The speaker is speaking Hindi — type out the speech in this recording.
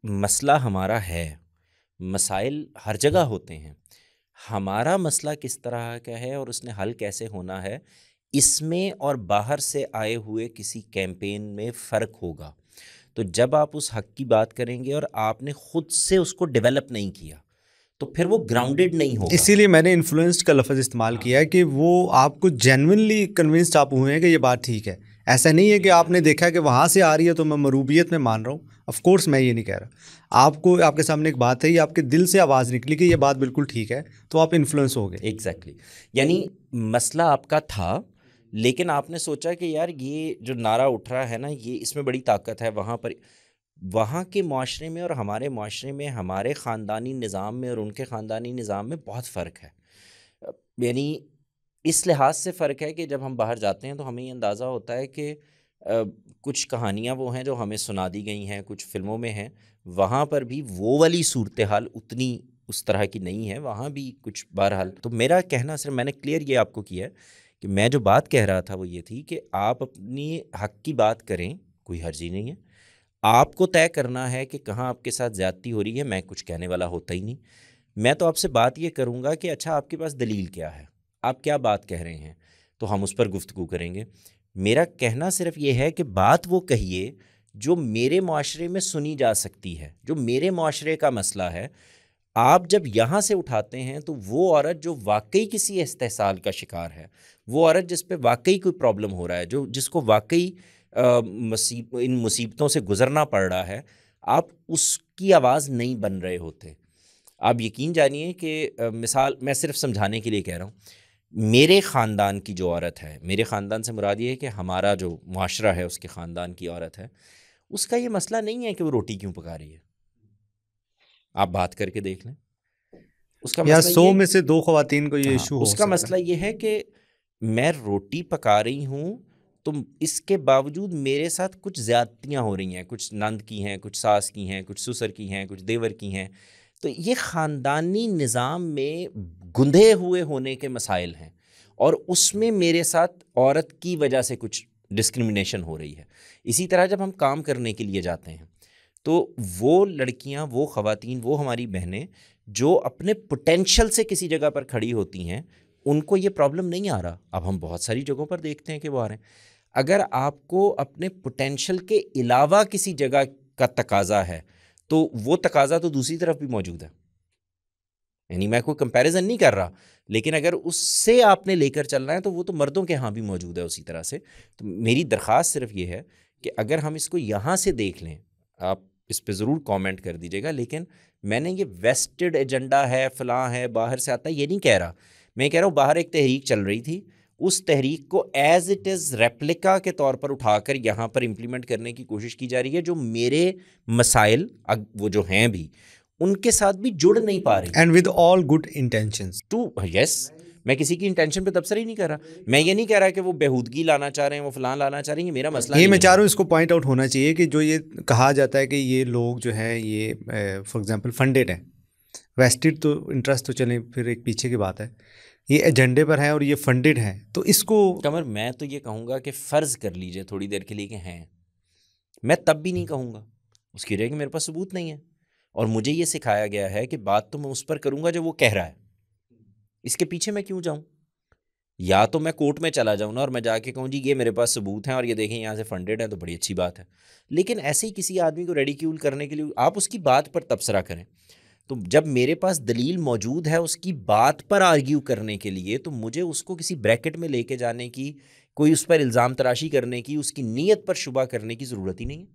मसला हमारा है, मसाइल हर जगह होते हैं। हमारा मसला किस तरह का है और उसने हल कैसे होना है, इसमें और बाहर से आए हुए किसी कैंपेन में फ़र्क होगा। तो जब आप उस हक़ की बात करेंगे और आपने ख़ुद से उसको डेवलप नहीं किया, तो फिर वो ग्राउंडेड नहीं होगा। इसीलिए मैंने इन्फ्लुएंस्ड का लफ्ज़ इस्तेमाल किया है कि वो आपको जेन्युइनली कन्विंस्ड आप हुए हैं कि ये बात ठीक है। ऐसा नहीं है कि आपने देखा कि वहाँ से आ रही है तो मैं मरूबियत में मान रहा हूँ। ऑफ कोर्स मैं ये नहीं कह रहा। आपको आपके सामने एक बात है, ये आपके दिल से आवाज़ निकली कि ये बात बिल्कुल ठीक है, तो आप इन्फ्लुएंस हो गए। एग्जैक्टली यानी मसला आपका था, लेकिन आपने सोचा कि यार ये जो नारा उठ रहा है ना, ये इसमें बड़ी ताकत है। वहाँ के माशरे में और हमारे माशरे में, हमारे ख़ानदानी निज़ाम में और उनके ख़ानदानी निज़ाम में बहुत फ़र्क है। यानी इस लिहाज से फ़र्क है कि जब हम बाहर जाते हैं तो हमें ये अंदाज़ा होता है कि कुछ कहानियाँ वो हैं जो हमें सुना दी गई हैं, कुछ फ़िल्मों में हैं, वहाँ पर भी वो वाली सूरत हाल उतनी उस तरह की नहीं है, वहाँ भी कुछ बहरहाल। तो मेरा कहना सिर्फ मैंने क्लियर ये आपको किया है कि मैं जो बात कह रहा था वो ये थी कि आप अपनी हक़ की बात करें, कोई हर्जी नहीं है। आपको तय करना है कि कहाँ आपके साथ ज़्यादती हो रही है। मैं कुछ कहने वाला होता ही नहीं। मैं तो आपसे बात ये करूँगा कि अच्छा आपके पास दलील क्या है, आप क्या बात कह रहे हैं, तो हम उस पर गुफ्तगू करेंगे। मेरा कहना सिर्फ ये है कि बात वो कहिए जो मेरे माशरे में सुनी जा सकती है, जो मेरे माशरे का मसला है। आप जब यहाँ से उठाते हैं तो वो औरत जो वाकई किसी इस्तेहसाल का शिकार है, वो औरत जिस पे वाकई कोई प्रॉब्लम हो रहा है, जो जिसको वाकई इन मुसीबतों से गुज़रना पड़ रहा है, आप उसकी आवाज़ नहीं बन रहे होते। आप यकीन जानिए कि मिसाल मैं सिर्फ समझाने के लिए कह रहा हूँ, मेरे ख़ानदान की जो औरत है, मेरे ख़ानदान से मुराद ये है कि हमारा जो माशरा है उसके ख़ानदान की औरत है, उसका ये मसला नहीं है कि वो रोटी क्यों पका रही है। आप बात करके देख लें, उसका या मसला 100 ये, में से 2 ख़वातीन को ये हाँ, इशू हो उसका सकता है। मसला ये है कि मैं रोटी पका रही हूँ, तो इसके बावजूद मेरे साथ कुछ ज़्यादतियाँ हो रही हैं, कुछ नंद की हैं, कुछ सास की हैं, कुछ ससुर की हैं, कुछ देवर की हैं। तो ये ख़ानदानी निज़ाम में गुंधे हुए होने के मसाइल हैं और उसमें मेरे साथ औरत की वजह से कुछ डिस्क्रिमिनेशन हो रही है। इसी तरह जब हम काम करने के लिए जाते हैं तो वो लड़कियां, वो ख़वातीन, वो हमारी बहनें जो अपने पोटेंशियल से किसी जगह पर खड़ी होती हैं, उनको ये प्रॉब्लम नहीं आ रहा। अब हम बहुत सारी जगहों पर देखते हैं कि वो आ रहे हैं। अगर आपको अपने पोटेंशियल के अलावा किसी जगह का तकाजा है तो वो तकाजा तो दूसरी तरफ भी मौजूद है। यानी मैं कोई कंपैरिजन नहीं कर रहा, लेकिन अगर उससे आपने लेकर चलना है तो वो तो मर्दों के यहाँ भी मौजूद है उसी तरह से। तो मेरी दरख्वास्त सिर्फ ये है कि अगर हम इसको यहाँ से देख लें, आप इस पे ज़रूर कमेंट कर दीजिएगा, लेकिन मैंने ये वेस्टेड एजेंडा है, फलां है, बाहर से आता है, ये नहीं कह रहा। मैं कह रहा हूँ बाहर एक तहरीक चल रही थी, उस तहरीक को एज इट इज़ रेप्लिका के तौर पर उठाकर यहाँ पर इम्प्लीमेंट करने की कोशिश की जा रही है, जो मेरे मसाइल वो जो हैं भी उनके साथ भी जुड़ नहीं पा रही। And with all good intentions to yes, मैं किसी की इंटेंशन पे तबसरा ही नहीं कर रहा। मैं ये नहीं कह रहा कि वो बेहूदगी लाना चाह रहे हैं, वो फलां लाना चाह रही हैं, मेरा मसला ये नहीं मैं है। चाह रहा हूँ इसको पॉइंट आउट होना चाहिए कि जो ये कहा जाता है कि ये लोग जो है ये फॉर एग्जांपल फंडेड हैं, वेस्टेड तो इंटरेस्ट तो चले फिर एक पीछे की बात है, ये एजेंडे पर है और ये फंडेड हैं, तो इसको कमर मैं तो ये कहूँगा कि फ़र्ज़ कर लीजिए थोड़ी देर के लिए कि हैं, मैं तब भी नहीं कहूँगा, उसकी वजह कि मेरे पास सबूत नहीं है और मुझे ये सिखाया गया है कि बात तो मैं उस पर करूँगा जो वो कह रहा है, इसके पीछे मैं क्यों जाऊँ। या तो मैं कोर्ट में चला जाऊँ ना और मैं जाके कहूँ जी ये मेरे पास सबूत हैं और ये देखें यहाँ से फंडेड है, तो बड़ी अच्छी बात है। लेकिन ऐसे ही किसी आदमी को रेडिक्यूल करने के लिए आप उसकी बात पर तबसरा करें, तो जब मेरे पास दलील मौजूद है उसकी बात पर आर्ग्यू करने के लिए, तो मुझे उसको किसी ब्रैकेट में लेके जाने की, कोई उस पर इल्ज़ाम तराशी करने की, उसकी नीयत पर शुबा करने की ज़रूरत ही नहीं है।